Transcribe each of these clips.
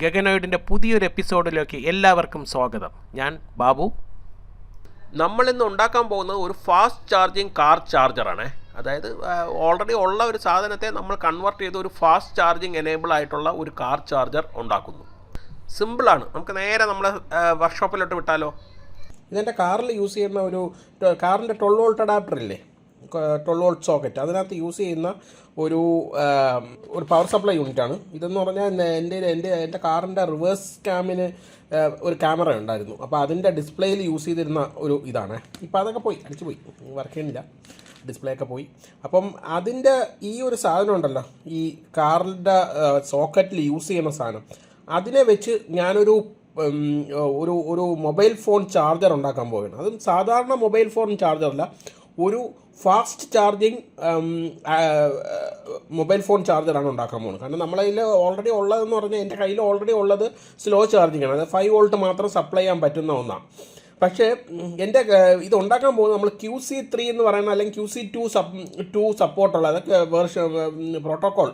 ഗഗനോയിഡിൻ്റെ പുതിയൊരു എപ്പിസോഡിലേക്ക് എല്ലാവർക്കും സ്വാഗതം. ഞാൻ ബാബു. നമ്മളിന്ന് ഉണ്ടാക്കാൻ പോകുന്നത് ഒരു ഫാസ്റ്റ് ചാർജിങ് കാർ ചാർജറാണ്. അതായത് ഓൾറെഡി ഉള്ള ഒരു സാധനത്തെ നമ്മൾ കൺവേർട്ട് ചെയ്ത് ഒരു ഫാസ്റ്റ് ചാർജിങ് എനേബിൾ ആയിട്ടുള്ള ഒരു കാർ ചാർജർ ഉണ്ടാക്കുന്നു. സിമ്പിളാണ്. നമുക്ക് നേരെ നമ്മളെ വർക്ക്ഷോപ്പിലോട്ട് വിട്ടാലോ. ഇതെൻ്റെ കാറിൽ യൂസ് ചെയ്യുന്ന ഒരു കാറിൻ്റെ 12 വോൾട്ട് അഡാപ്റ്റർ ഇല്ലേ, 12 വോൾട്ട് സോക്കറ്റ്, അതിനകത്ത് യൂസ് ചെയ്യുന്ന ഒരു പവർ സപ്ലൈ യൂണിറ്റാണ്. ഇതെന്ന് പറഞ്ഞാൽ എൻ്റെ കാറിൻ്റെ റിവേഴ്സ് ക്യാമിന് ഒരു ക്യാമറ ഉണ്ടായിരുന്നു. അപ്പോൾ അതിൻ്റെ ഡിസ്പ്ലേയിൽ യൂസ് ചെയ്തിരുന്ന ഒരു ഇതാണ്. ഇപ്പോൾ അതൊക്കെ പോയി, അടിച്ചു പോയി, വർക്ക് ചെയ്യുന്നില്ല, ഡിസ്പ്ലേ ഒക്കെ പോയി. അപ്പം അതിൻ്റെ ഈ ഒരു സാധനം ഉണ്ടല്ലോ, ഈ കാറിൻ്റെ സോക്കറ്റിൽ യൂസ് ചെയ്യുന്ന സാധനം, അതിനെ വെച്ച് ഞാനൊരു ഒരു മൊബൈൽ ഫോൺ ചാർജർ ഉണ്ടാക്കാൻ പോവുകയാണ്. അതും സാധാരണ മൊബൈൽ ഫോൺ ചാർജറല്ല, ഒരു ഫാസ്റ്റ് ചാർജിങ് മൊബൈൽ ഫോൺ ചാർജറാണ് ഉണ്ടാക്കാൻ പോകുന്നത്. കാരണം നമ്മളതിൽ ഓൾറെഡി ഉള്ളതെന്ന് പറഞ്ഞാൽ എൻ്റെ കയ്യിൽ ഓൾറെഡി ഉള്ളത് സ്ലോ ചാർജിങ് ആണ്. അത് 5 വോൾട്ട് മാത്രം സപ്ലൈ ചെയ്യാൻ പറ്റുന്ന ഒന്നാണ്. പക്ഷേ എൻ്റെ ഇത് ഉണ്ടാക്കാൻ പോകുന്നത് നമ്മൾ QC3 എന്ന് പറയുന്ന അല്ലെങ്കിൽ QC2 സപ്പോർട്ടുള്ള, അതൊക്കെ വേർഷൻ പ്രോട്ടോക്കോൾ,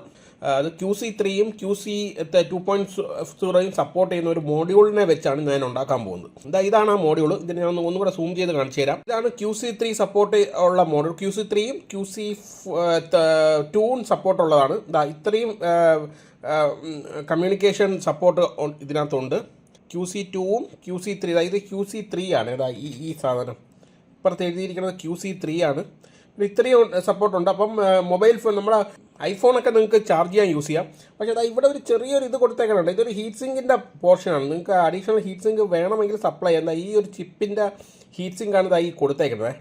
അത് QC3യും QC2.0യും സപ്പോർട്ട് ചെയ്യുന്ന ഒരു മോഡ്യൂളിനെ വെച്ചാണ് ഞാൻ ഉണ്ടാക്കാൻ പോകുന്നത്. ഇതാണ് ആ മോഡ്യൂൾ. ഇതിന് ഞാൻ ഒന്നുകൂടെ സൂം ചെയ്ത് കാണിച്ചു തരാം. ഇതാണ് QC3 സപ്പോർട്ട് ഉള്ള മോഡ്യൂൾ. QC3യും QC2വും സപ്പോർട്ടുള്ളതാണ്. ഇത്രയും കമ്മ്യൂണിക്കേഷൻ സപ്പോർട്ട് ഇതിനകത്തുണ്ട്. QC2വും QC3, അതായത് QC3 ആണ്. ഈ സാധനം ഇപ്പുറത്ത് എഴുതിയിരിക്കുന്നത് QC3 ആണ്. ഇത്രയും സപ്പോർട്ടുണ്ട്. അപ്പം മൊബൈൽ ഫോൺ, നമ്മുടെ ഐഫോണൊക്കെ നിങ്ങൾക്ക് ചാർജ് ചെയ്യാൻ യൂസ് ചെയ്യാം. പക്ഷേ ഇവിടെ ഒരു ചെറിയൊരു ഇത് കൊടുത്തേക്കാനുണ്ട്. ഇതൊരു ഹീറ്റ് സിങ്കിൻ്റെ പോർഷനാണ്. നിങ്ങൾക്ക് അഡീഷണൽ ഹീറ്റ് സിങ്ക് വേണമെങ്കിൽ സപ്ലൈ ചെയ്യാം. ഈ ഒരു ചിപ്പിൻ്റെ ഹീറ്റ് സിങ്കാണ് ഈ കൊടുത്തേക്കുന്നത്.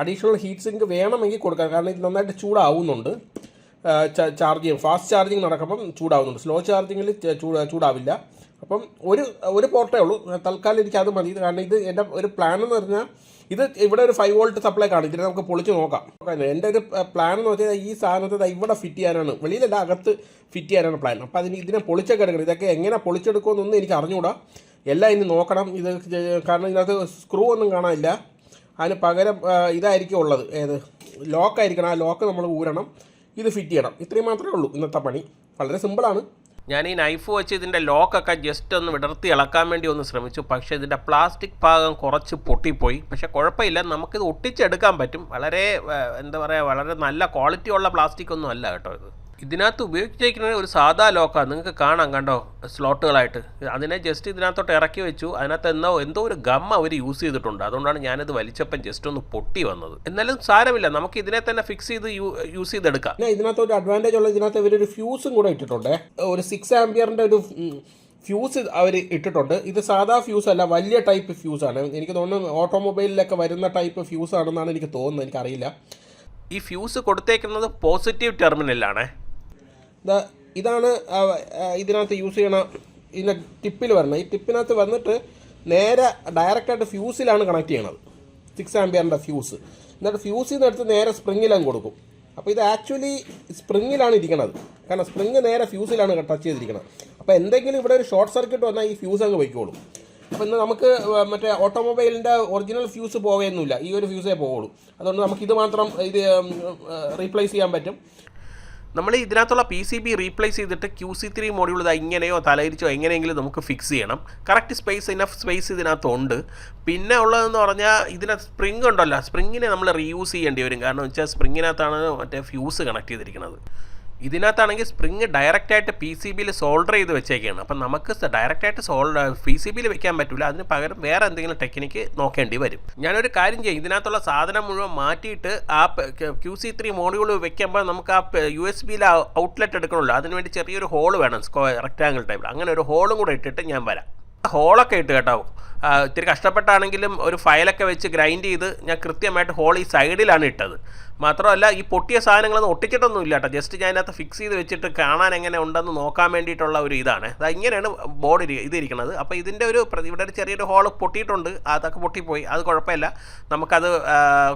അഡീഷണൽ ഹീറ്റ് സിങ്ക് വേണമെങ്കിൽ കൊടുക്കാം. കാരണം ഇത് നന്നായിട്ട് ചൂടാവുന്നുണ്ട്. ചാർജ് ചെയ്യും, ഫാസ്റ്റ് ചാർജിങ് നടക്കുമ്പം ചൂടാവുന്നുണ്ട്. സ്ലോ ചാർജിങ്ങിൽ ചൂടാവില്ല. അപ്പം ഒരു പോർട്ടേ ഉള്ളൂ. തൽക്കാലം എനിക്ക് അത് മതി. കാരണം ഇത് എൻ്റെ ഒരു പ്ലാൻ എന്ന് പറഞ്ഞാൽ, ഇത് ഇവിടെ ഒരു 5 വോൾട്ട് സപ്ലൈ കാണും. ഇതിനെ നമുക്ക് പൊളിച്ച് നോക്കാം. എൻ്റെ ഒരു പ്ലാൻ എന്ന് വെച്ചാൽ ഈ സാധനത്തെ ഇവിടെ ഫിറ്റ് ചെയ്യാനാണ്, വെളിയിലല്ല അകത്ത് ഫിറ്റ് ചെയ്യാനാണ് പ്ലാൻ. അപ്പോൾ ഇതിനെ പൊളിച്ചൊക്കെ എടുക്കണം. ഇതൊക്കെ എങ്ങനെ പൊളിച്ചെടുക്കുമെന്നൊന്നും എനിക്ക് അറിഞ്ഞുകൂടാ. എല്ലാം ഇനി നോക്കണം. ഇത് കാരണം ഇതിനകത്ത് സ്ക്രൂ ഒന്നും കാണാനില്ല. അതിന് പകരം ഇതായിരിക്കും ഉള്ളത്, ലോക്കായിരിക്കണം. ആ ലോക്ക് നമ്മൾ ഊരണം, ഇത് ഫിറ്റ് ചെയ്യണം. ഇത്രയും മാത്രമേ ഉള്ളൂ ഇന്നത്തെ പണി. വളരെ സിമ്പിളാണ്. ഞാൻ ഈ നൈഫ് വെച്ച് ഇതിൻ്റെ ലോക്കൊക്കെ ജസ്റ്റ് ഒന്ന് വിടർത്തി ഇളക്കാൻ വേണ്ടി ഒന്ന് ശ്രമിച്ചു. പക്ഷേ ഇതിൻ്റെ പ്ലാസ്റ്റിക് ഭാഗം കുറച്ച് പൊട്ടിപ്പോയി. പക്ഷേ കുഴപ്പമില്ല, നമുക്കിത് ഒട്ടിച്ചെടുക്കാൻ പറ്റും. വളരെ വളരെ നല്ല ക്വാളിറ്റി ഉള്ള പ്ലാസ്റ്റിക് ഒന്നും അല്ല കേട്ടോ ഇത്. ഇതിനകത്ത് ഉപയോഗിച്ചിരിക്കുന്നത് ഒരു സാധാ ലോക്കാണ്. നിങ്ങൾക്ക് കാണാം, കണ്ടോ, സ്ലോട്ടുകളായിട്ട്. അതിനെ ജസ്റ്റ് ഇതിനകത്തോട്ട് ഇറക്കി വെച്ചു. അതിനകത്ത് എന്തോ ഒരു ഗം അവർ യൂസ് ചെയ്തിട്ടുണ്ട്. അതുകൊണ്ടാണ് ഞാനിത് വലിച്ചപ്പം ജസ്റ്റ് ഒന്ന് പൊട്ടി വന്നത്. എന്നാലും സാരമില്ല, നമുക്ക് ഇതിനെ തന്നെ ഫിക്സ് ചെയ്ത് യൂസ് ചെയ്തെടുക്കാം. ഇതിനകത്ത് ഒരു അഡ്വാൻറ്റേജ് ഉള്ളത്, ഇതിനകത്ത് ഇവരൊരു ഫ്യൂസും കൂടെ ഇട്ടിട്ടുണ്ട്. ഒരു 6 ആംപിയറിൻ്റെ ഒരു ഫ്യൂസ് അവർ ഇട്ടിട്ടുണ്ട്. ഇത് സാധാ ഫ്യൂസ് അല്ല, വലിയ ടൈപ്പ് ഫ്യൂസാണ്. എനിക്ക് തോന്നുന്നു ഓട്ടോമൊബൈലിലൊക്കെ വരുന്ന ടൈപ്പ് ഫ്യൂസ് ആണെന്നാണ് എനിക്ക് തോന്നുന്നത്. എനിക്കറിയില്ല. ഈ ഫ്യൂസ് കൊടുത്തേക്കുന്നത് പോസിറ്റീവ് ടെർമിനലാണ്. ഇതാണ് ഇതിനകത്ത് യൂസ് ചെയ്യണ. ഇതിൻ്റെ ടിപ്പിൽ വരണം. ഈ ടിപ്പിനകത്ത് വന്നിട്ട് നേരെ ഡയറക്റ്റായിട്ട് ഫ്യൂസിലാണ് കണക്ട് ചെയ്യണത്. 6 ആംപിയറിൻ്റെ ഫ്യൂസ്. എന്നിട്ട് ഫ്യൂസിൽ നിന്ന് എടുത്ത് നേരെ സ്പ്രിങ്ങിലങ്ങ് കൊടുക്കും. അപ്പോൾ ഇത് ആക്ച്വലി സ്പ്രിങ്ങിലാണ് ഇരിക്കണത്. കാരണം സ്പ്രിങ് നേരെ ഫ്യൂസിലാണ് ടച്ച് ചെയ്തിരിക്കുന്നത്. അപ്പോൾ എന്തെങ്കിലും ഇവിടെ ഒരു ഷോർട്ട് സർക്യൂട്ട് വന്നാൽ ഈ ഫ്യൂസ് അങ്ങ് വയ്ക്കുള്ളൂ. അപ്പോൾ ഇന്ന് നമുക്ക് മറ്റേ ഓട്ടോമൊബൈലിൻ്റെ ഒറിജിനൽ ഫ്യൂസ് പോവുകയൊന്നുമില്ല, ഈ ഒരു ഫ്യൂസേ പോവുള്ളൂ. അതുകൊണ്ട് നമുക്കിത് മാത്രം റീപ്ലേസ് ചെയ്യാൻ പറ്റും. നമ്മൾ ഇതിനകത്തുള്ള PCB റീപ്ലേസ് ചെയ്തിട്ട് QC3 മോഡ്യൂൾ ഇങ്ങനെയോ തലയിരിച്ചോ എങ്ങനെയെങ്കിലും നമുക്ക് ഫിക്സ് ചെയ്യണം. കറക്റ്റ് ഇനഫ് സ്പേസ് ഇതിനകത്തുണ്ട്. പിന്നെ ഉള്ളതെന്ന് പറഞ്ഞാൽ ഇതിനകത്ത് സ്പ്രിങ് ഉണ്ടല്ലോ, സ്പ്രിങ്ങിനെ നമ്മൾ റീയൂസ് ചെയ്യേണ്ടി വരും. കാരണം വെച്ചാൽ സ്പ്രിങ്ങിനകത്താണ് മറ്റേ ഫ്യൂസ് കണക്ട് ചെയ്തിരിക്കുന്നത്. ഇതിനകത്താണെങ്കിൽ സ്പ്രിങ് ഡയറക്റ്റായിട്ട് PCBയിൽ സോൾഡർ ചെയ്ത് വെച്ചേക്കാണ്. അപ്പം നമുക്ക് ഡയറക്റ്റായിട്ട് PCBയിൽ വെക്കാൻ പറ്റില്ല. അതിന് പകരം വേറെ എന്തെങ്കിലും ടെക്നിക്ക് നോക്കേണ്ടി വരും. ഞാനൊരു കാര്യം ചെയ്യും, ഇതിനകത്തുള്ള സാധനം മുഴുവൻ മാറ്റിയിട്ട് ആ QC3 മോഡ്യൂൾ വെക്കുമ്പോൾ നമുക്ക് ആ USB ഔട്ട്ലെറ്റ് എടുക്കണമല്ലോ, അതിനുവേണ്ടി ചെറിയൊരു ഹോൾ വേണം, റെക്റ്റാങ്കിൾ ടൈപ്പ്. അങ്ങനെ ഒരു ഹോളും കൂടെ ഇട്ടിട്ട് ഞാൻ വരാം. ഹോളൊക്കെ ഇട്ട് കേട്ടോ, ഇത്തിരി കഷ്ടപ്പെട്ടാണെങ്കിലും ഒരു ഫയലൊക്കെ വെച്ച് ഗ്രൈൻഡ് ചെയ്ത് ഞാൻ കൃത്യമായിട്ട് ഹോൾ ഈ സൈഡിലാണ് ഇട്ടത്. മാത്രമല്ല ഈ പൊട്ടിയ സാധനങ്ങളൊന്നും ഒട്ടിച്ചിട്ടൊന്നും ഇല്ല കേട്ടോ. ജസ്റ്റ് ഞാൻ അതിനകത്ത് ഫിക്സ് ചെയ്ത് വെച്ചിട്ട് കാണാൻ എങ്ങനെ ഉണ്ടെന്ന് നോക്കാൻ വേണ്ടിയിട്ടുള്ള ഒരു ഇതാണ്. ഇങ്ങനെയാണ് ബോർഡ് ഇതിരിക്കുന്നത്. അപ്പോൾ ഇതിൻ്റെ ഇവിടെ ഒരു ചെറിയൊരു ഹോൾ പൊട്ടിയിട്ടുണ്ട്. അതൊക്കെ പൊട്ടിപ്പോയി. അത് കുഴപ്പമില്ല, നമുക്കത്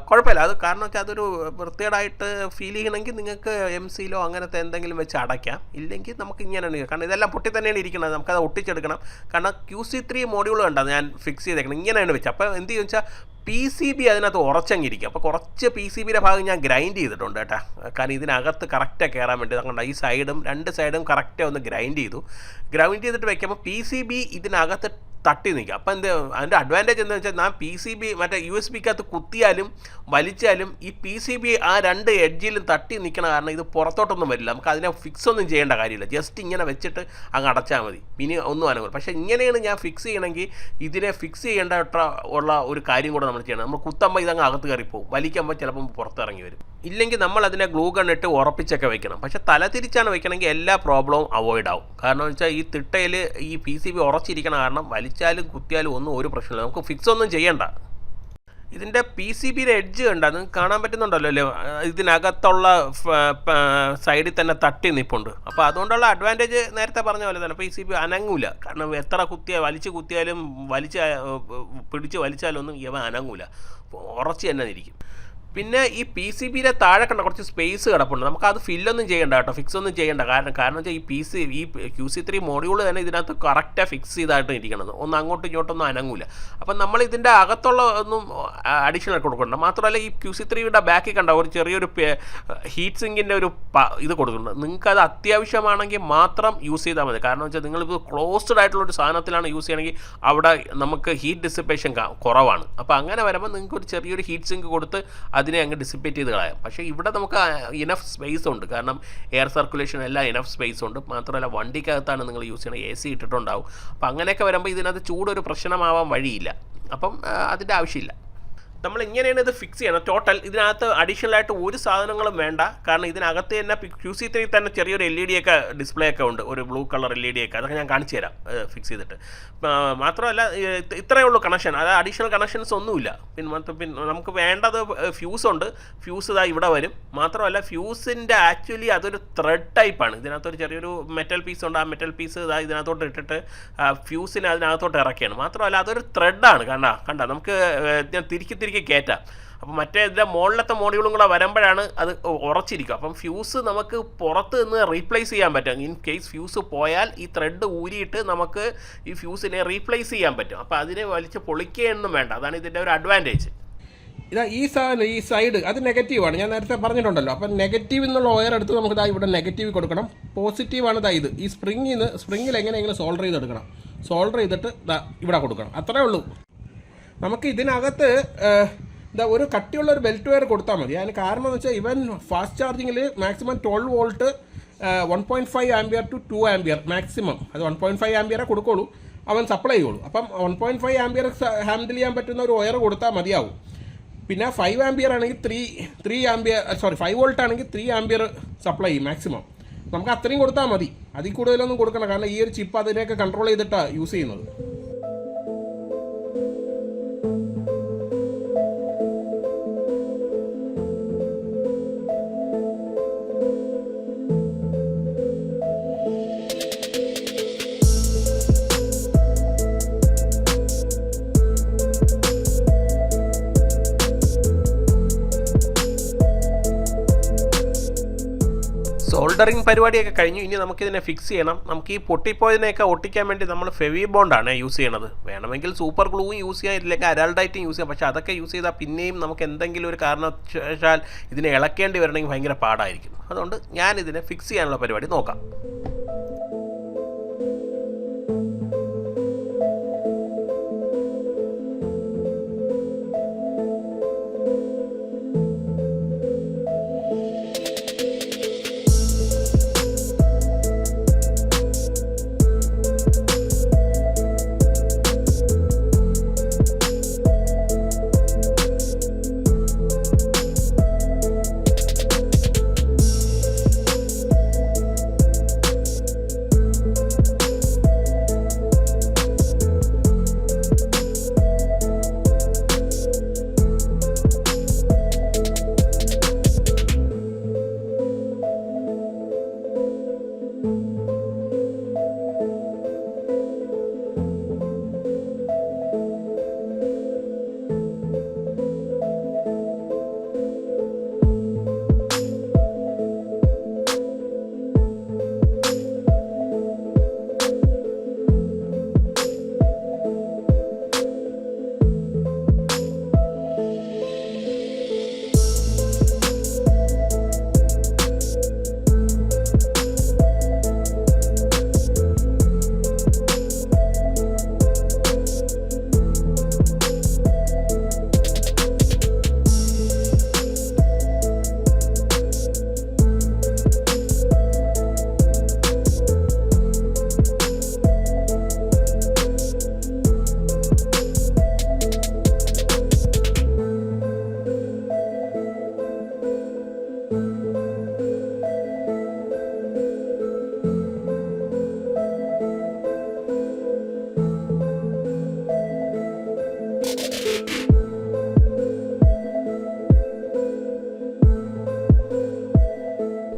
കുഴപ്പമില്ല. അത് കാരണം വെച്ചാൽ അതൊരു വൃത്തികേടായിട്ട് ഫീൽ ചെയ്യണമെങ്കിൽ നിങ്ങൾക്ക് MCയിലോ അങ്ങനത്തെ എന്തെങ്കിലും വെച്ച് അടയ്ക്കാം. ഇല്ലെങ്കിൽ നമുക്ക് ഇങ്ങനെയാണ്. കാരണം ഇതെല്ലാം പൊട്ടി തന്നെയാണ് ഇരിക്കുന്നത്. നമുക്കത് ഒട്ടിച്ചെടുക്കണം. കാരണം QC3 മോഡ്യൂൾ കണ്ടത് ഞാൻ ഫിക്സ് ചെയ്തേക്കണം. ഇങ്ങനെയാണ് വെച്ചത്. അപ്പോൾ എന്ത് ചോദിച്ചാൽ PCB അതിനകത്ത് ഉറച്ചങ്ങിരിക്കും. അപ്പോൾ കുറച്ച് PCBയുടെ ഭാഗം ഞാൻ ഗ്രൈൻഡ് ചെയ്തിട്ടുണ്ട് കേട്ടോ. കാരണം ഇതിനകത്ത് കറക്റ്റാണ് കയറാൻ വേണ്ടി. അതുകൊണ്ട് ഈ സൈഡും 2 സൈഡും കറക്റ്റായി ഒന്ന് ഗ്രൈൻഡ് ചെയ്തിട്ട് വയ്ക്കുമ്പോൾ PCB ഇതിനകത്ത് തട്ടി നിൽക്കുക. അപ്പോൾ അതിൻ്റെ അഡ്വാൻറ്റേജ് എന്താണെന്ന് വെച്ചാൽ ഞാൻ PCB മറ്റേ USB-ക്കകത്ത് കുത്തിയാലും വലിച്ചാലും ഈ PCB ആ 2 എഡ്ജിലും തട്ടി നിൽക്കണ കാരണം ഇത് പുറത്തോട്ടൊന്നും വരില്ല. നമുക്ക് അതിനെ ഫിക്സ് ഒന്നും ചെയ്യേണ്ട കാര്യമില്ല. ജസ്റ്റ് ഇങ്ങനെ വെച്ചിട്ട് അങ്ങ് അടച്ചാൽ മതി. പിന്നെ ഒന്നും അനങ്ങും. പക്ഷേ ഇങ്ങനെയാണ് ഞാൻ ഫിക്സ് ചെയ്യണമെങ്കിൽ ഇതിനെ ഫിക്സ് ചെയ്യേണ്ട ഉള്ള ഒരു കാര്യം കൂടെ നമ്മൾ ചെയ്യണം. നമ്മൾ കുത്തുമ്പോൾ ഇതങ്ങ് അകത്ത് കയറിപ്പോവും, വലിക്കുമ്പോൾ ചിലപ്പം പുറത്തിറങ്ങി വരും. ഇല്ലെങ്കിൽ നമ്മൾ അതിനെ ഗ്ലൂ ഗൺ ഇട്ട് ഉറപ്പിച്ചൊക്കെ വെക്കണം. പക്ഷേ തല തിരിച്ചാണ് വെക്കണമെങ്കിൽ എല്ലാ പ്രോബ്ലവും അവോയ്ഡ് ആവും. കാരണം എന്ന് വെച്ചാൽ ഈ തിട്ടയിൽ ഈ PCB ഉറച്ചിരിക്കണ കാരണം വലിച്ചാലും കുത്തിയാലും ഒന്നും ഒരു പ്രശ്നമില്ല. നമുക്ക് ഫിക്സ് ഒന്നും ചെയ്യണ്ട. ഇതിൻ്റെ PCBയുടെ എഡ്ജ് കണ്ട നിങ്ങൾക്ക് കാണാൻ പറ്റുന്നുണ്ടല്ലോ അല്ലേ, ഇതിനകത്തുള്ള സൈഡിൽ തന്നെ തട്ടി നിൽപ്പുണ്ട്. അപ്പോൾ അതുകൊണ്ടുള്ള അഡ്വാൻറ്റേജ് നേരത്തെ പറഞ്ഞ പോലെ തന്നെ PCB അനങ്ങൂല. കാരണം എത്ര വലിച്ചു കുത്തിയാലും പിടിച്ച് വലിച്ചാലൊന്നും ഇവ അനങ്ങൂല, ഉറച്ച് തന്നെ ഇരിക്കും. പിന്നെ ഈ PCBയുടെ താഴെ കണ്ട കുറച്ച് സ്പേസ് കിടപ്പുണ്ട്. നമുക്കത് ഫില്ലൊന്നും ചെയ്യേണ്ട കേട്ടോ, ഫിക്സ് ഒന്നും ചെയ്യേണ്ട. കാരണം വെച്ചാൽ ഈ QC3 മോഡ്യൂൾ തന്നെ ഇതിനകത്ത് കറക്റ്റാണ് ഫിക്സ് ചെയ്തായിട്ട് ഇരിക്കണത്. ഒന്ന് അങ്ങോട്ടും ഇങ്ങോട്ടൊന്നും അനങ്ങൂല. അപ്പം നമ്മൾ ഇതിൻ്റെ അകത്തുള്ള ഒന്നും അഡീഷണൽ കൊടുക്കണ്ട. മാത്രമല്ല ഈ QC3യുടെ ബാക്കിൽ കണ്ട ഒരു ചെറിയൊരു ഹീറ്റ് സിങ്കിൻ്റെ ഒരു ഇത് കൊടുക്കുന്നുണ്ട്. നിങ്ങൾക്കത് അത്യാവശ്യമാണെങ്കിൽ മാത്രം യൂസ് ചെയ്താൽ മതി. കാരണം വെച്ചാൽ നിങ്ങളിപ്പോൾ ക്ലോസ്ഡ് ആയിട്ടുള്ളൊരു സാധനത്തിലാണ് യൂസ് ചെയ്യണമെങ്കിൽ അവിടെ നമുക്ക് ഹീറ്റ് ഡിസിപ്പേഷൻ കുറവാണ്. അപ്പോൾ അങ്ങനെ വരുമ്പോൾ നിങ്ങൾക്ക് ഒരു ചെറിയൊരു ഹീറ്റ് സിങ്ക് കൊടുത്ത് അതിനെ അങ്ങ് ഡിസിപ്പേറ്റ് ചെയ്ത് കളയാം. പക്ഷേ ഇവിടെ നമുക്ക് ഇനഫ് സ്പേസ് ഉണ്ട്. കാരണം എയർ സർക്കുലേഷൻ എല്ലാം ഇനഫ് സ്പേസ് ഉണ്ട്. മാത്രമല്ല വണ്ടിക്കകത്താണ് നിങ്ങൾ യൂസ് ചെയ്യണത്, AC ഇട്ടിട്ടുണ്ടാവും. അപ്പോൾ അങ്ങനെയൊക്കെ വരുമ്പോൾ ഇതിനകത്ത് ചൂടൊരു പ്രശ്നമാവാൻ വഴിയില്ല. അപ്പം അതിൻ്റെ ആവശ്യമില്ല. നമ്മൾ ഇങ്ങനെയാണ് ഇത് ഫിക്സ് ചെയ്യണം. ടോട്ടൽ ഇതിനകത്ത് അഡീഷണലായിട്ട് ഒരു സാധനങ്ങളും വേണ്ട. കാരണം ഇതിനകത്ത് തന്നെ QC3 തന്നെ ചെറിയൊരു LED ഒക്കെ ഡിസ്പ്ലേ ഒക്കെ ഉണ്ട്, ഒരു ബ്ലൂ കളർ LED ഒക്കെ. അതൊക്കെ ഞാൻ കാണിച്ചു തരാം ഫിക്സ് ചെയ്തിട്ട്. മാത്രമല്ല ഇത്രയേ ഉള്ളൂ കണക്ഷൻ, അത് അഡീഷണൽ കണക്ഷൻസ് ഒന്നുമില്ല. പിന്നെ നമുക്ക് വേണ്ടത് ഫ്യൂസ് ഉണ്ട്. ഫ്യൂസ് ഇതാ ഇവിടെ വരും. മാത്രമല്ല ഫ്യൂസിൻ്റെ ആക്ച്വലി അതൊരു ത്രെഡ് ടൈപ്പാണ്. ഇതിനകത്തൊരു ചെറിയൊരു മെറ്റൽ പീസ് ഉണ്ട്. ആ മെറ്റൽ പീസ് ഇതാ ഇതിനകത്തോട്ട് ഇട്ടിട്ട് ഫ്യൂസിനെ അതിനകത്തോട്ട് ഇറക്കിയാണ്. മാത്രമല്ല അതൊരു ത്രെഡാണ്. കണ്ട നമുക്ക് ഞാൻ തിരികെ കയറ്റാം. അപ്പം മറ്റേ ഇതിൻ്റെ മുകളിലത്തെ മോഡ്യൂളും കൂടെ വരുമ്പോഴാണ് അത് ഉറച്ചിരിക്കും. അപ്പം ഫ്യൂസ് നമുക്ക് പുറത്ത് നിന്ന് റീപ്ലേസ് ചെയ്യാൻ പറ്റും. ഇൻ കേസ് ഫ്യൂസ് പോയാൽ ഈ ത്രെഡ് ഊരിയിട്ട് നമുക്ക് ഈ ഫ്യൂസിനെ റീപ്ലേസ് ചെയ്യാൻ പറ്റും. അപ്പോൾ അതിനെ വലിച്ച് പൊളിക്കുകയൊന്നും വേണ്ട. അതാണ് ഇതിൻ്റെ ഒരു അഡ്വാൻറ്റേജ്. ഇതാ ഈ സാധനം, ഈ സൈഡ് അത് നെഗറ്റീവാണ്. ഞാൻ നേരത്തെ പറഞ്ഞിട്ടുണ്ടല്ലോ. അപ്പം നെഗറ്റീവ് എന്നുള്ള വയർ എടുത്ത് നമുക്ക് ഇതാ ഇവിടെ നെഗറ്റീവ് കൊടുക്കണം. പോസിറ്റീവാണ് ഇതാ ഇത്. ഈ സ്പ്രിങ്ങിൽ എങ്ങനെയെങ്കിലും സോൾഡർ ചെയ്തെടുക്കണം. സോൾഡർ ചെയ്തിട്ട് ഇതാ ഇവിടെ കൊടുക്കണം. അത്രേ ഉള്ളൂ. നമുക്ക് ഇതിനകത്ത് ഒരു കട്ടിയുള്ള ഒരു ബെൽറ്റ് വയർ കൊടുത്താൽ മതി. അതിന് കാരണം എന്ന് വെച്ചാൽ ഇവൻ ഫാസ്റ്റ് ചാർജിങ്ങിൽ maximum 12 volt 1.5 ampere to 2 ampere maximum. അത് 1.5 ആംപിയറെ കൊടുക്കുള്ളൂ, അവൻ സപ്ലൈ ചെയ്യുള്ളൂ. അപ്പം 1.5 ആംപിയർ ഹാൻഡിൽ ചെയ്യാൻ പറ്റുന്ന ഒരു വയർ കൊടുത്താൽ മതിയാവും. പിന്നെ 5 ആംപിയർ ആണെങ്കിൽ 5 വോൾട്ട് ആണെങ്കിൽ 3 ആംപിയർ സപ്ലൈ ചെയ്യും മാക്സിമം. നമുക്ക് അത്രയും കൊടുത്താൽ മതി. അതിൽ കൂടുതലൊന്നും കൊടുക്കണം. കാരണം ഈ ഒരു ചിപ്പ് അതിനെയൊക്കെ കൺട്രോൾ ചെയ്തിട്ടാണ് യൂസ് ചെയ്യുന്നത്. സോൾഡറിങ് പരിപാടിയൊക്കെ കഴിഞ്ഞു. ഇനി നമുക്കിതിനെ ഫിക്സ് ചെയ്യണം. നമുക്ക് ഈ പൊട്ടിപ്പോയതിനെയൊക്കെ ഒട്ടിക്കാൻ വേണ്ടി നമ്മൾ ഫെവി ബോണ്ടാണ് യൂസ് ചെയ്യണത്. വേണമെങ്കിൽ സൂപ്പർ ഗ്ലൂവും യൂസ് ചെയ്യാം, ഇതിലേക്ക് അരാൾഡൈറ്റും യൂസ് ചെയ്യാം. പക്ഷേ അതൊക്കെ യൂസ് ചെയ്താൽ പിന്നെയും നമുക്ക് എന്തെങ്കിലും ഒരു കാരണവശാൽ ഇതിനെ ഇളക്കേണ്ടി വരണമെങ്കിൽ ഭയങ്കര പാടായിരിക്കും. അതുകൊണ്ട് ഞാനിതിനെ ഫിക്സ് ചെയ്യാനുള്ള പരിപാടി നോക്കാം.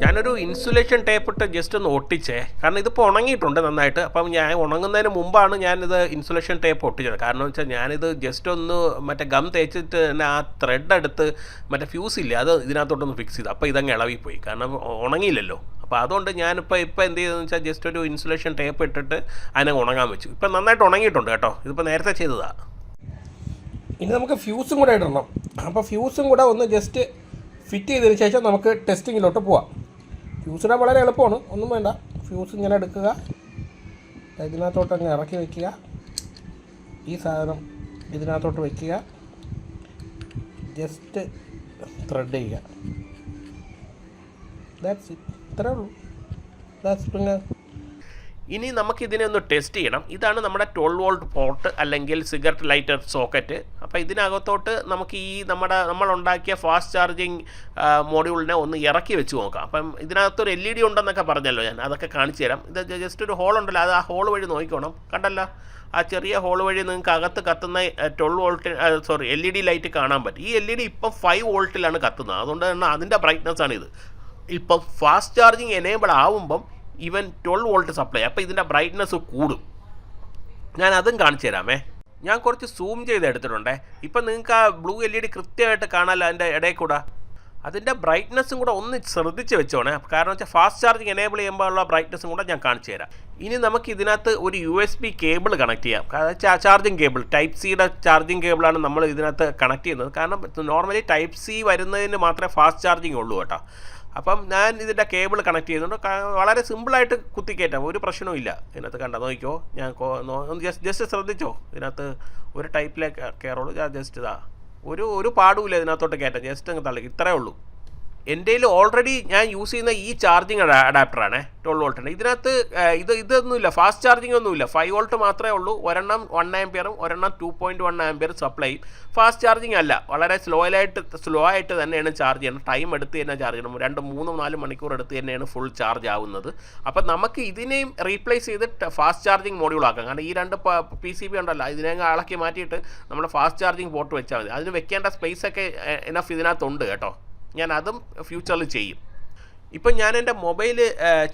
ഞാനൊരു ഇൻസുലേഷൻ ടേപ്പ് ഇട്ട് ജസ്റ്റ് ഒന്ന് ഒട്ടിച്ചേ, കാരണം ഇതിപ്പോൾ ഉണങ്ങിയിട്ടുണ്ട് നന്നായിട്ട്. അപ്പം ഞാൻ ഉണങ്ങുന്നതിന് മുമ്പാണ് ഞാനിത് ഇൻസുലേഷൻ ടേപ്പ് ഒട്ടിച്ചത്. കാരണം വെച്ചാൽ ഞാനിത് ജസ്റ്റ് ഒന്ന് മറ്റേ ഗം തേച്ചിട്ട് തന്നെ ആ ത്രെഡ് എടുത്ത് മറ്റേ ഫ്യൂസ് ഇല്ലേ അത് ഇതിനകത്തോട്ടൊന്ന് ഫിക്സ് ചെയ്തു. അപ്പോൾ ഇതങ്ങ് ഇളവിപ്പോയി, കാരണം ഉണങ്ങിയില്ലല്ലോ. അപ്പോൾ അതുകൊണ്ട് ഞാനിപ്പോൾ എന്ത് ചെയ്തതെന്ന് വെച്ചാൽ ജസ്റ്റ് ഒരു ഇൻസുലേഷൻ ടേപ്പ് ഇട്ടിട്ട് അതിനെ ഉണങ്ങാൻ വെച്ചു. ഇപ്പം നന്നായിട്ട് ഉണങ്ങിയിട്ടുണ്ട് കേട്ടോ. ഇതിപ്പോൾ നേരത്തെ ചെയ്തതാണ്. ഇനി നമുക്ക് ഫ്യൂസും കൂടെ ഇടണം. അപ്പോൾ ഫ്യൂസും കൂടെ ഒന്ന് ജസ്റ്റ് ഫിറ്റ് ചെയ്തതിന് ശേഷം നമുക്ക് ടെസ്റ്റിങ്ങിലോട്ട് പോവാം. ഫ്യൂസ് ഇടാൻ വളരെ എളുപ്പമാണ്, ഒന്നും വേണ്ട. ഫ്യൂസ് ഇങ്ങനെ എടുക്കുക, ഇതിനകത്തോട്ട് അങ്ങ് ഇറക്കി വയ്ക്കുക, ഈ സാധനം ഇതിനകത്തോട്ട് വയ്ക്കുക, ജസ്റ്റ് ത്രെഡ് ചെയ്യുക. ദാറ്റ്സ് ഇറ്റ്, ഇത്രേ ഉള്ളൂ. ദാറ്റ്സ് പിന്നെ ഇനി നമുക്കിതിനെ ഒന്ന് ടെസ്റ്റ് ചെയ്യണം. ഇതാണ് നമ്മുടെ 12 വോൾട്ട് പോർട്ട് അല്ലെങ്കിൽ സിഗരറ്റ് ലൈറ്റർ സോക്കറ്റ്. അപ്പോൾ ഇതിനകത്തോട്ട് നമുക്ക് ഈ നമ്മളുണ്ടാക്കിയ ഫാസ്റ്റ് ചാർജിങ് മോഡ്യൂളിനെ ഒന്ന് ഇറക്കി വെച്ച് നോക്കാം. അപ്പം ഇതിനകത്തൊരു LED ഉണ്ടെന്നൊക്കെ പറഞ്ഞല്ലോ ഞാൻ, അതൊക്കെ കാണിച്ചു തരാം. ഇത് ജസ്റ്റ് ഒരു ഹോൾ ഉണ്ടല്ലോ, അത് ആ ഹോൾ വഴി നോക്കിക്കോണം. കണ്ടല്ലോ, ആ ചെറിയ ഹോൾ വഴി നിങ്ങൾക്ക് അകത്ത് കത്തുന്ന 12 വോൾട്ട് LED ലൈറ്റ് കാണാൻ പറ്റും. ഈ LED ഇപ്പം 5 വോൾട്ടിലാണ് കത്തുന്നത്. അതുകൊണ്ട് തന്നെ അതിൻ്റെ ബ്രൈറ്റ്നസ്സാണിത്. ഇപ്പം ഫാസ്റ്റ് ചാർജിങ് എനേബിൾ ആവുമ്പം ഈവൻ 12 വോൾട്ട് സപ്ലൈ, അപ്പോൾ ഇതിൻ്റെ ബ്രൈറ്റ്നസ് കൂടും. ഞാൻ അതും കാണിച്ചു തരാമേ. ഞാൻ കുറച്ച് സൂം ചെയ്ത് എടുത്തിട്ടുണ്ടേ. ഇപ്പം നിങ്ങൾക്ക് ആ ബ്ലൂ LED കൃത്യമായിട്ട് കാണാമല്ലോ അതിൻ്റെ ഇടയിൽ കൂടെ. അതിൻ്റെ ബ്രൈറ്റ്നസ്സും കൂടെ ഒന്ന് ശ്രദ്ധിച്ച് വെച്ചോണേ, കാരണം വെച്ചാൽ ഫാസ്റ്റ് ചാർജിങ് എനേബിൾ ചെയ്യുമ്പോഴുള്ള ബ്രൈറ്റ്നസ്സും കൂടെ ഞാൻ കാണിച്ചു തരാം. ഇനി നമുക്ക് ഇതിനകത്ത് ഒരു USB കേബിൾ കണക്ട് ചെയ്യാം. ചാർജിങ് കേബിൾ, ടൈപ്പ് സിയുടെ ചാർജിങ് കേബിളാണ് നമ്മൾ ഇതിനകത്ത് കണക്ട് ചെയ്യുന്നത്. കാരണം നോർമലി ടൈപ്പ് സി വരുന്നതിന് മാത്രമേ ഫാസ്റ്റ് ചാർജിങ് ഉള്ളൂ കേട്ടോ. അപ്പം ഞാൻ ഇതിൻ്റെ കേബിൾ കണക്ട് ചെയ്യുന്നുണ്ട്. വളരെ സിമ്പിളായിട്ട് കുത്തിക്കയറ്റാം, ഒരു പ്രശ്നവും ഇല്ല. ഇതിനകത്ത് കണ്ടോ, നോക്കിക്കോ. ഞാൻ ജസ്റ്റ് ശ്രദ്ധിച്ചോ, ഇതിനകത്ത് ഒരു ടൈപ്പിലേക്ക് കയറുള്ളൂ. ജസ്റ്റ് ഇതാ ഒരു പാടുമില്ല ഇതിനകത്തോട്ട് കയറ്റാം. ജസ്റ്റ് അങ്ങ് തള്ളി, ഇത്രയേ ഉള്ളൂ. എൻ്റെ ഓൾറെഡി ഞാൻ യൂസ് ചെയ്യുന്ന ഈ ചാർജിങ് അഡാപ്റ്ററാണ് 12 വോൾട്ടിൻ്റെ. ഇതിനകത്ത് ഇതൊന്നുമില്ല, ഫാസ്റ്റ് ചാർജിങ് ഒന്നുമില്ല. 5 വോൾട്ട് മാത്രമേ ഉള്ളൂ. ഒരെണ്ണം 1 ആംപിയറും ഒരെണ്ണം 2.1 ആംപിയർ സപ്ലൈ. ഫാസ്റ്റ് ചാർജിങ് അല്ല, വളരെ സ്ലോ ആയിട്ട് തന്നെയാണ് ചാർജ് ചെയ്യണം. ടൈം എടുത്ത് തന്നെ ചാർജ് ചെയ്യണം. 2, 3, 4 മണിക്കൂർ എടുത്ത് തന്നെയാണ് ഫുൾ ചാർജ് ആവുന്നത്. അപ്പം നമുക്ക് ഇതിനെയും റീപ്ലേസ് ചെയ്ത് ഫാസ്റ്റ് ചാർജിങ് മോഡ്യൂൾ ആക്കാം. കാരണം ഈ 2 PCB ഉണ്ടല്ലോ, ഇതിനെ ഇളക്കി മാറ്റിയിട്ട് നമ്മുടെ ഫാസ്റ്റ് ചാർജിങ് പോർട്ട് വെച്ചാൽ മതി. അതിന് വെക്കേണ്ട സ്പേസ് ഒക്കെ എനഫ് ഇതിനകത്തുണ്ട് കേട്ടോ. ഞാൻ അതും ഫ്യൂച്ചറിൽ ചെയ്യും. ഇപ്പം ഞാൻ എൻ്റെ മൊബൈൽ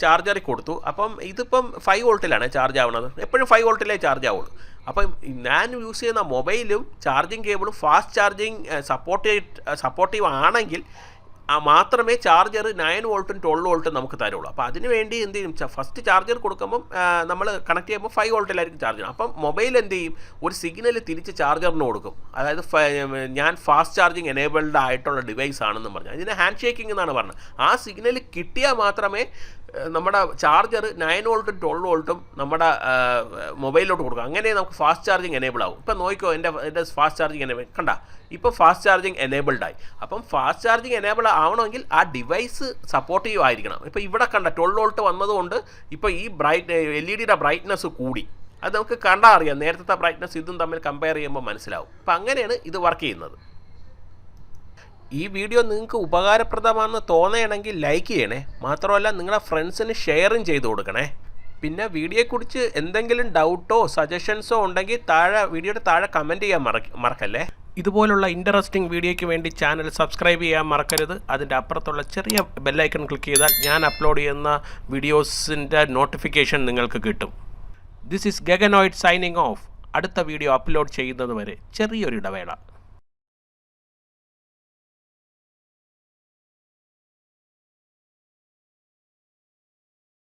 ചാർജറിൽ കൊടുത്തു. അപ്പം ഇതിപ്പം 5 വോൾട്ടിലാണ് ചാർജ് ആവുന്നത്. എപ്പോഴും 5 വോൾട്ടിലേ ചാർജ് ആവുള്ളൂ. അപ്പം ഞാൻ യൂസ് ചെയ്യുന്ന മൊബൈലും ചാർജിങ് കേബിളും ഫാസ്റ്റ് ചാർജിങ് സപ്പോർട്ടീവ് ആണെങ്കിൽ മാത്രമേ ചാർജർ 9 വോൾട്ടും 12 വോൾട്ടും നമുക്ക് തരുള്ളൂ. അപ്പോൾ അതിന് വേണ്ടി എന്ത് ചെയ്യും, ഫസ്റ്റ് ചാർജർ കൊടുക്കുമ്പം നമ്മൾ കണക്ട് ചെയ്യുമ്പോൾ 5 വോൾട്ടിലായിരിക്കും ചാർജ് ചെയ്യണം. അപ്പം മൊബൈൽ എന്ത് ചെയ്യും, ഒരു സിഗ്നൽ തിരിച്ച് ചാർജറിന് കൊടുക്കും. അതായത് ഞാൻ ഫാസ്റ്റ് ചാർജിങ് എനേബിൾഡ് ആയിട്ടുള്ള ഡിവൈസ് ആണെന്ന് പറഞ്ഞു. ഇതിന് ഹാൻഡ് ഷേക്കിംഗ് എന്നാണ് പറഞ്ഞത്. ആ സിഗ്നൽ കിട്ടിയാൽ മാത്രമേ നമ്മുടെ ചാർജർ 9 വോൾട്ടും 12 വോൾട്ടും നമ്മുടെ മൊബൈലിലോട്ട് കൊടുക്കും. അങ്ങനെ നമുക്ക് ഫാസ്റ്റ് ചാർജിങ് എനേബിൾ ആവും. ഇപ്പം നോക്കിക്കോ, എൻ്റെ ഫാസ്റ്റ് ചാർജിങ് എനേബിൾ കണ്ട, ഇപ്പോൾ ഫാസ്റ്റ് ചാർജിങ് എനേബിൾഡായി. അപ്പം ഫാസ്റ്റ് ചാർജിങ് എനേബിൾ ആവണമെങ്കിൽ ആ ഡിവൈസ് സപ്പോർട്ടീവ് ആയിരിക്കണം. ഇപ്പോൾ ഇവിടെ കണ്ട 12 വോൾട്ട് വന്നതുകൊണ്ട് ഇപ്പോൾ ഈ LED ബ്രൈറ്റ്നസ് കൂടി. അത് നമുക്ക് കണ്ടാൽ അറിയാം, നേരത്തെ ബ്രൈറ്റ്നസ് ഇതും തമ്മിൽ കമ്പയർ ചെയ്യുമ്പോൾ മനസ്സിലാവും. അപ്പം അങ്ങനെയാണ് ഇത് വർക്ക് ചെയ്യുന്നത്. ഈ വീഡിയോ നിങ്ങൾക്ക് ഉപകാരപ്രദമാണെന്ന് തോന്നുകയാണെങ്കിൽ ലൈക്ക് ചെയ്യണേ. മാത്രമല്ല നിങ്ങളുടെ ഫ്രണ്ട്സിന് ഷെയറും ചെയ്ത് കൊടുക്കണേ. പിന്നെ വീഡിയോയെക്കുറിച്ച് എന്തെങ്കിലും ഡൗട്ടോ സജഷൻസോ ഉണ്ടെങ്കിൽ വീഡിയോയുടെ താഴെ കമൻറ്റ് ചെയ്യാൻ മറക്കല്ലേ. ഇതുപോലുള്ള ഇൻട്രസ്റ്റിംഗ് വീഡിയോയ്ക്ക് വേണ്ടി ചാനൽ സബ്സ്ക്രൈബ് ചെയ്യാൻ മറക്കരുത്. അതിൻ്റെ അപ്പുറത്തുള്ള ചെറിയ ബെല്ലൈക്കൺ ക്ലിക്ക് ചെയ്താൽ ഞാൻ അപ്ലോഡ് ചെയ്യുന്ന വീഡിയോസിൻ്റെ നോട്ടിഫിക്കേഷൻ നിങ്ങൾക്ക് കിട്ടും. This is Gaganoid signing off. അടുത്ത വീഡിയോ അപ്ലോഡ് ചെയ്യുന്നത് വരെ ചെറിയൊരു ഇടവേള.